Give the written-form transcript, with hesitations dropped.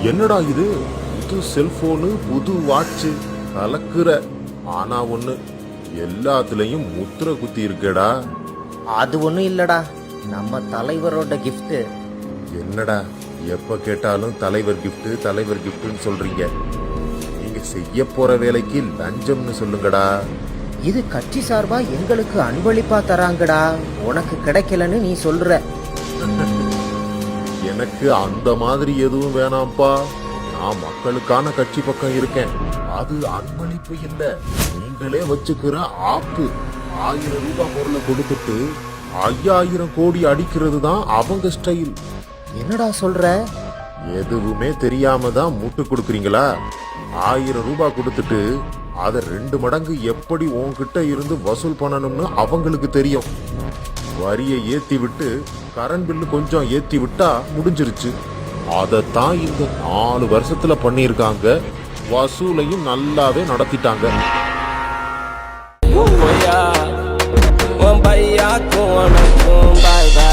என்னடா இது, புது செல்போனு, புது வாட்சு, கலக்குற. ஆனா ஒண்ணு, எல்லாத்துலயும் முத்திர குத்தி இருக்கேடா. அது ஒண்ணும் இல்லடா, நம்ம தலைவரோட gift. என்னடா எப்ப கேட்டாலும் தலைவர் கிஃப்ட் தலைவர் கிஃப்ட்னு சொல்றீங்க? நீங்க செய்ய போற வேலைக்கு லஞ்சம்னு சொல்லுங்கடா. இது கட்சி சார்பா எங்களுக்கு அன்பளிப்பா தராங்கடா, உனக்கு கிடைக்கலன்னு நீ சொல்ற. எனக்கு அந்த மாதிரி எதுவும் வேணாம்ப்பா. நான் மக்களுக்கான கட்சி பக்கம் இருக்கேன். அது அன்பளிப்பு இல்ல, நீங்களே வச்சுக்கிற ஆப்பு. 1000 ரூபாய் பொருளை கொடுத்துட்டு 5000 கோடி அடிக்கிறது தான் அவங்க ஸ்டைல். என்னடா சொல்ற? எதுவுமே தெரியாம தான் முட்டு கொடுக்குறீங்களா? 1000 ரூபாய் கொடுத்துட்டு அதை 2 மடங்கு எப்படி உன்கிட்ட இருந்து வசூல் பண்ணணும்னு அவங்களுக்கு தெரியும். வரியை ஏத்தி விட்டு கரண்ட் பில்லு கொஞ்சம் ஏத்தி விட்டா முடிஞ்சிருச்சு. அதைத்தான் இந்த 4 வருஷத்துல பண்ணியிருக்காங்க. வசூலையும் நல்லாவே நடத்திட்டாங்க. Bye bye.